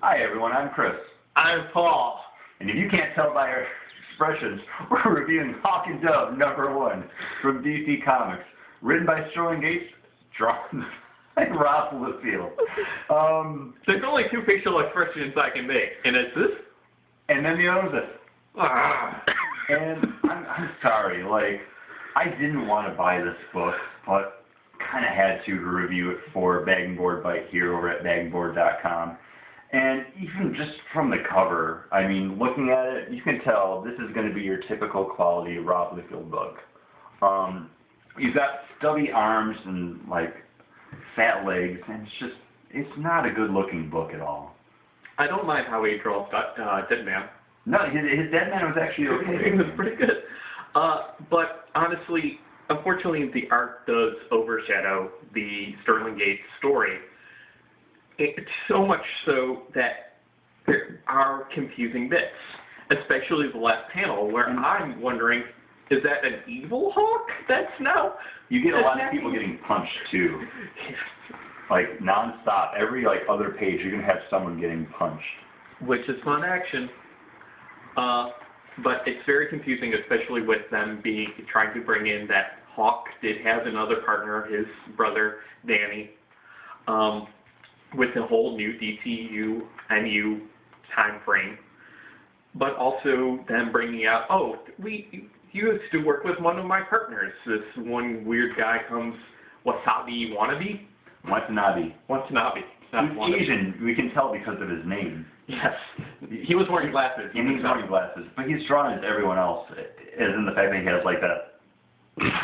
Hi everyone, I'm Chris. I'm Paul. And if you can't tell by our expressions, we're reviewing Hawk and Dove #1 from DC Comics. Written by Sterling Gates, drawn by Rob Liefeld. There's only two facial expressions I can make, and it's this. And then the other this. Ah. And I'm sorry, like, I didn't want to buy this book, but kind of had to review it for Bag and Board Bite here over at bagandboard.com. And even just from the cover, I mean, looking at it, you can tell this is going to be your typical quality Rob Liefeld book. You've got stubby arms and, like, fat legs, and it's not a good-looking book at all. I don't mind how he draws Dead Man. No, his Dead Man was actually okay. It was pretty good. But honestly, unfortunately, the art does overshadow the Sterling Gates story. It's so much so that there are confusing bits, especially the last panel, where I'm wondering, is that an evil Hawk that's now? You get a lot of people getting punched, too. Like, non-stop. Every, like, other page, you're going to have someone getting punched. Which is fun action. But it's very confusing, especially with them trying to bring in that Hawk did have another partner, his brother, Danny, with the whole new DCU NU time frame. But also them bringing out, you used to work with one of my partners. This one weird guy comes, Watanabe. Watanabe. He's Asian, we can tell because of his name. Yes. He was wearing glasses. And he's wearing glasses. But he's drawn as everyone else, as in the fact that he has, like, that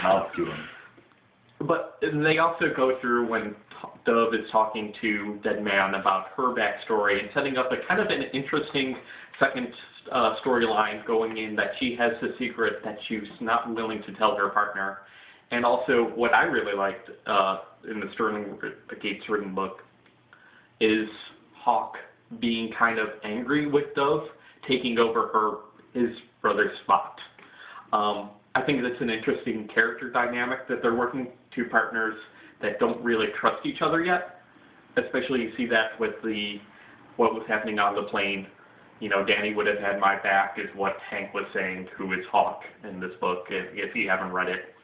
mouth to him. But they also go through when Dove is talking to Dead Man about her backstory and setting up a kind of an interesting second storyline going in that she has the secret that she's not willing to tell her partner. And also, what I really liked in the Sterling Gates written book is Hawk being kind of angry with Dove, taking over his brother's spot. I think that's an interesting character dynamic that they're working, two partners that don't really trust each other yet. Especially you see that with what was happening on the plane. You know, Danny would have had my back is what Hank was saying, who is Hawk in this book, if you haven't read it.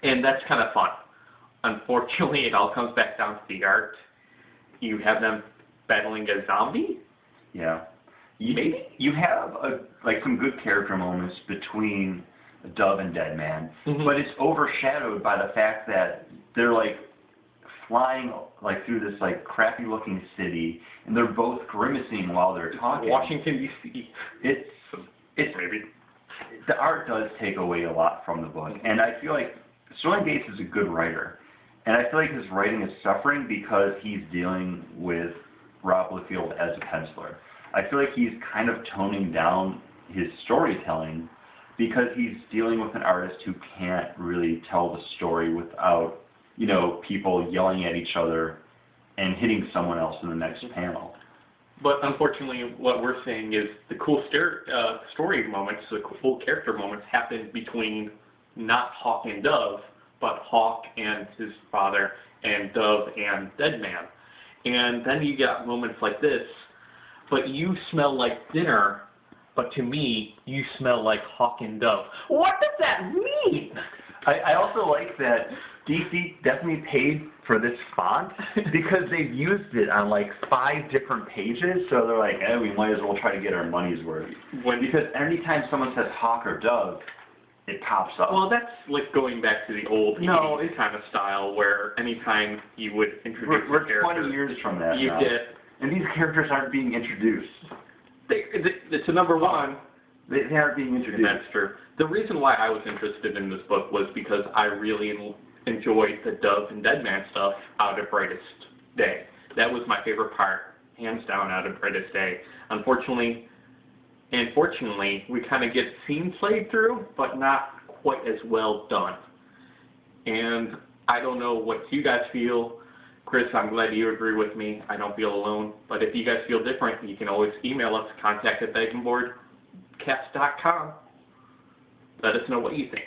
And that's kind of fun. Unfortunately, it all comes back down to the art. You have them battling a zombie? Yeah. Maybe? You have, some good character moments between Dove and Dead Man, but it's overshadowed by the fact that they're, like, flying, like, through this, like, crappy-looking city, and they're both grimacing while they're talking. Washington, D.C. It's maybe. The art does take away a lot from the book, and I feel like Sterling Gates is a good writer, and I feel like his writing is suffering because he's dealing with Rob Liefeld as a penciler. I feel like he's kind of toning down his storytelling because he's dealing with an artist who can't really tell the story without, people yelling at each other and hitting someone else in the next panel. But unfortunately, what we're seeing is the cool story moments, the cool character moments happen between not Hawk and Dove, but Hawk and his father, and Dove and Dead Man. And then you got moments like this, but you smell like dinner, but to me, you smell like Hawk and Dove. What does that mean? I also like that DC definitely paid for this font because they've used it on like 5 different pages, so they're like, we might as well try to get our money's worth. Because anytime someone says Hawk or Dove, it pops up. Well, that's like going back to the old 80s kind of style where anytime you would introduce we're a character, 20 years from that you now. And these characters aren't being introduced. It's a #1. They aren't being introduced. And that's true. The reason why I was interested in this book was because I really enjoyed the Dove and Dead Man stuff out of Brightest Day. That was my favorite part, hands down, out of Brightest Day. Unfortunately, we kind of get scenes played through, but not quite as well done. And I don't know what you guys feel. Chris, I'm glad you agree with me. I don't feel alone. But if you guys feel different, you can always email us, contact@bagandboardcast.com. Let us know what you think.